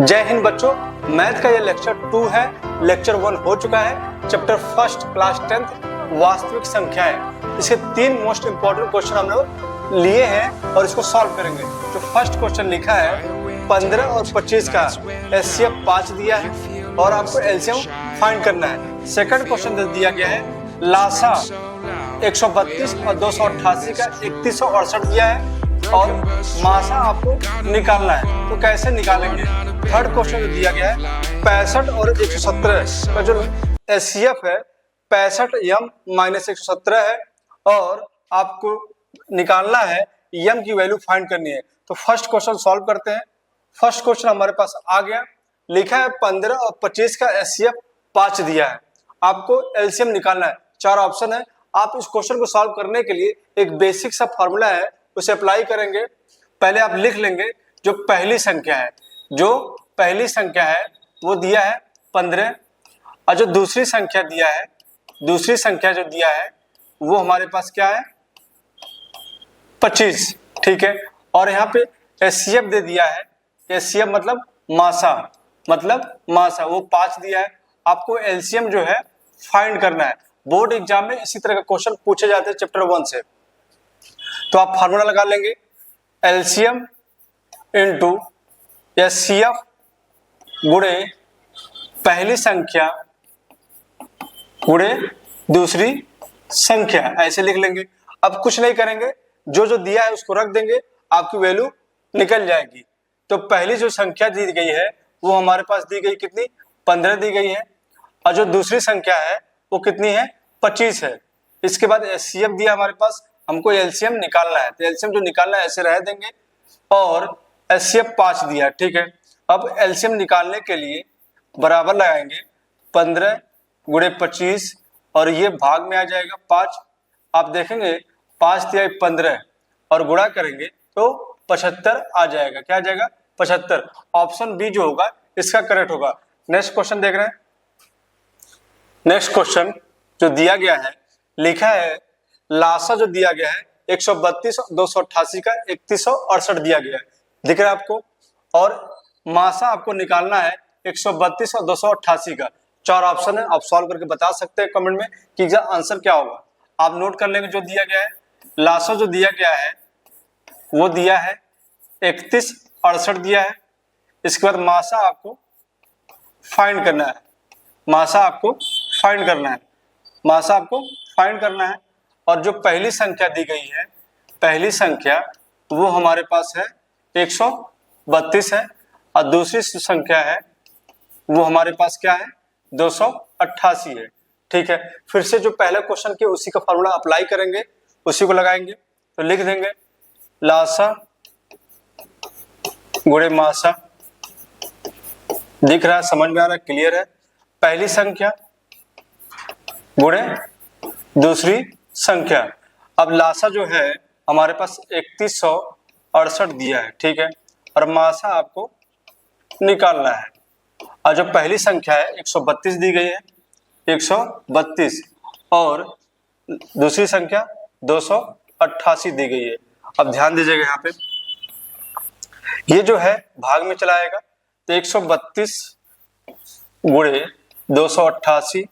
जय हिंद बच्चों, मैथ का ये लेक्चर 2 है। लेक्चर 1 हो चुका है। चैप्टर फर्स्ट क्लास 10th वास्तविक संख्याएं। इसके 3 मोस्ट इंपॉर्टेंट क्वेश्चन हम लोग लिए हैं और इसको सॉल्व करेंगे। जो फर्स्ट क्वेश्चन लिखा है 15 और 25 का एचसीएफ 5 दिया है और आपको एलसीएम फाइंड करना है। सेकंड क्वेश्चन दिया गया है लासा 132 और 288 का 3168 दिया है और मासा आपको निकालना है, तो कैसे निकालेंगे। थर्ड क्वेश्चन जो दिया गया है 65 और 117 का जो एचसीएफ है 65 m माइनस 117 है और आपको निकालना है m की वैल्यू फाइंड करनी है। तो फर्स्ट क्वेश्चन सॉल्व करते हैं। फर्स्ट क्वेश्चन हमारे पास आ गया, लिखा है 15 और 25 का एचसीएफ 5 दिया है, आपको एलसीएम निकालना है। 4 ऑप्शन है। आप इस क्वेश्चन को सॉल्व करने के लिए एक बेसिक सा फॉर्मूला है, उसे अप्लाई करेंगे। पहले आप लिख लेंगे जो पहली संख्या है वो दिया है 15 और जो दूसरी संख्या जो दिया है वो हमारे पास क्या है 25, ठीक है। और यहाँ पे एचसीएफ दे दिया है, एचसीएफ मतलब मासा वो 5 दिया है। आपको एलसीएम जो है फाइंड करना है। बोर्ड एग्जाम में इसी तरह का क्वेश्चन पूछे जाते हैं चैप्टर 1 से। तो आप फार्मूला लगा लेंगे एलसीएम इंटू एचसीएफ गुणे पहली संख्या गुणे दूसरी संख्या, ऐसे लिख लेंगे। अब कुछ नहीं करेंगे, जो दिया है उसको रख देंगे, आपकी वैल्यू निकल जाएगी। तो पहली जो संख्या दी गई है वो हमारे पास दी गई कितनी 15 दी गई है और जो दूसरी संख्या है वो कितनी है 25 है। इसके बाद एचसीएफ दिया हमारे पास, हमको एलसीएम निकालना है। तो एलसीएम जो निकालना है ऐसे रह देंगे और एचसीएफ 5 दिया है, ठीक है। अब एलसीएम निकालने के लिए बराबर लगाएंगे 15 गुणे 25 और ये भाग में आ जाएगा 5। आप देखेंगे 5 दिया 15 और गुणा करेंगे तो 75 आ जाएगा। क्या आ जाएगा 75। ऑप्शन बी जो होगा इसका करेक्ट होगा। नेक्स्ट क्वेश्चन देख रहे हैं। नेक्स्ट क्वेश्चन जो दिया गया है, लिखा है लासा जो दिया गया है 132 और 288 का 3168 दिया गया है, दिख रहा है आपको। और मासा आपको निकालना है 132 और 288 का। 4 ऑप्शन है, आप सॉल्व करके बता सकते हैं कमेंट में कि इसका आंसर क्या होगा। आप नोट कर लेंगे जो दिया गया है। लासा जो दिया गया है वो दिया है 3168 दिया है। इसके बाद मासा आपको फाइंड करना है, मासा आपको फाइंड करना है। और जो पहली संख्या दी गई है, पहली संख्या वो हमारे पास है 132 है और दूसरी संख्या है वो हमारे पास क्या है 288 है, ठीक है। फिर से जो पहला क्वेश्चन के उसी का फॉर्मूला अप्लाई करेंगे, उसी को लगाएंगे। तो लिख देंगे लासा गुणे मासा, दिख रहा है, समझ में आ रहा है, क्लियर है। पहली संख्या गुणे दूसरी संख्या। अब लासा जो है हमारे पास 3168 दिया है, ठीक है। और मासा आपको निकालना है। और जो पहली संख्या है 132 दी गई है, 132 और दूसरी संख्या 288 दी गई है। अब ध्यान दीजिएगा यहाँ पे, ये जो है भाग में चला आएगा तो 132 गुणे 288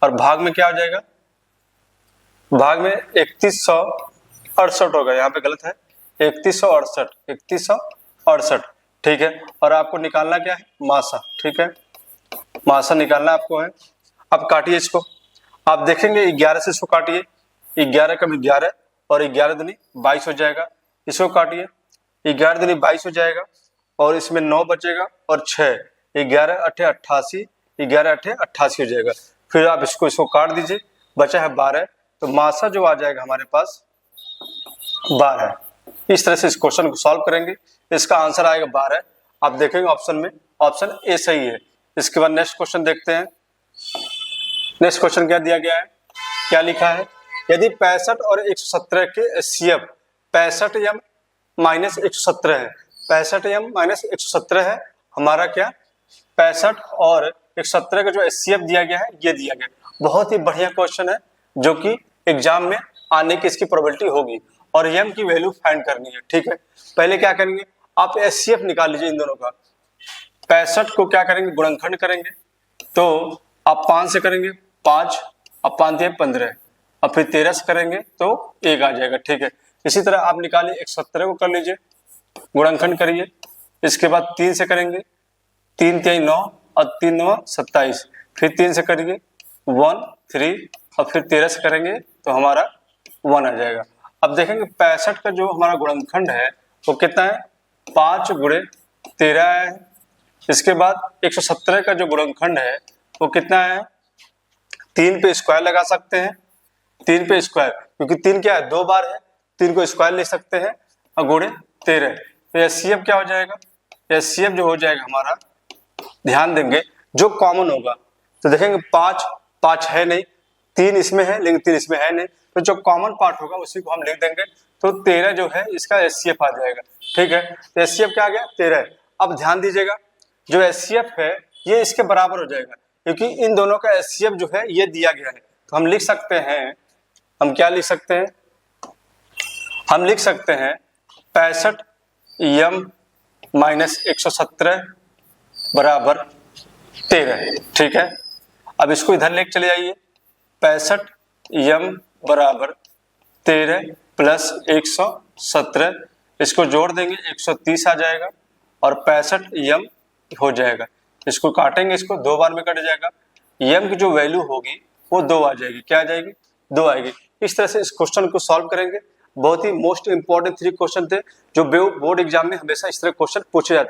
और भाग में क्या हो जाएगा, भाग में 3168 होगा। यहाँ पे गलत है, 3168, ठीक है। और आपको निकालना क्या है मासा, ठीक है, मासा निकालना आपको है। अब काटिए इसको, आप देखेंगे 11 से इसको काटिए, 11 कम 11 और 11 दूनी 22 हो जाएगा। इसको काटिए, 11 दूनी 22 हो जाएगा और इसमें 9 बचेगा और 6, 11 अठे 88, 11 अठे 88 हो जाएगा। फिर आप इसको काट दीजिए, बचा है 12। तो मासा जो आ जाएगा हमारे पास 12। इस तरह से इस क्वेश्चन को सॉल्व करेंगे, इसका आंसर आएगा 12। आप देखेंगे ऑप्शन में ऑप्शन ए सही है। इसके बाद नेक्स्ट क्वेश्चन देखते हैं। नेक्स्ट क्वेश्चन क्या दिया गया है, क्या लिखा है, यदि 65 और 117 के एचसीएफ 65 m माइनस 117 है, 65 m माइनस 117 है हमारा क्या 65 और 117 का जो एचसीएफ दिया गया है ये दिया गया। बहुत ही बढ़िया क्वेश्चन है जो कि एग्जाम में आने की इसकी प्रोबेबिलिटी होगी और m की वैल्यू फाइंड करनी है, ठीक है। पहले क्या करेंगे, आप एचसीएफ निकाल लीजिए इन दोनों का। 65 को क्या करेंगे, गुणनखंड करेंगे। तो आप 5 से करेंगे 5, अब 5 दिए 15, और फिर 13 से करेंगे तो 1 आ जाएगा। ठीक है, इसी तरह आप निकालिए 117 को कर लीजिए, गुणनखंड करिए। इसके बाद 3 से करेंगे, 3 3 9 और 3 9 27, फिर 3 से करेंगे 1 3 और फिर 13 से करेंगे तो हमारा 1 आ जाएगा। अब देखेंगे 65 का जो हमारा गुणनखंड है वो कितना है, 5 गुणे 13 है। इसके बाद 117 का जो गुणनखंड है वो कितना है, 3 पे स्क्वायर लगा सकते हैं, 3 पे स्क्वायर, क्योंकि 3 क्या है, 2 बार है, 3 को स्क्वायर ले सकते हैं और गुणे 13। तो एचसीएफ क्या हो जाएगा, एचसीएफ जो हो जाएगा हमारा, ध्यान देंगे जो कॉमन होगा तो देखेंगे 5 है नहीं, 3 इसमें है लेकिन 3 इसमें है नहीं, तो जो कॉमन पार्ट होगा उसी को हम लिख देंगे। तो 13 जो है इसका एचसीएफ आ जाएगा। ठीक है, तो एचसीएफ क्या आ गया, 13। अब ध्यान दीजिएगा जो एचसीएफ है ये इसके बराबर हो जाएगा, क्योंकि इन दोनों का एचसीएफ जो है ये दिया गया है। तो हम लिख सकते हैं, हम क्या लिख सकते हैं, हम लिख सकते हैं 65 m माइनस 117 बराबर 13। ठीक है, अब इसको इधर लेके चले जाइए, 65 m बराबर 13 प्लस 117, इसको जोड़ देंगे 130 आ जाएगा और 65 m हो जाएगा। इसको काटेंगे, इसको 2 बार में कट जाएगा, m की जो वैल्यू होगी वो 2 आ जाएगी। क्या आ जाएगी, 2 आएगी। इस तरह से इस क्वेश्चन को सॉल्व करेंगे। बहुत ही मोस्ट इंपॉर्टेंट 3 क्वेश्चन थे जो बोर्ड एग्जाम में हमेशा इस तरह क्वेश्चन पूछे जाते हैं।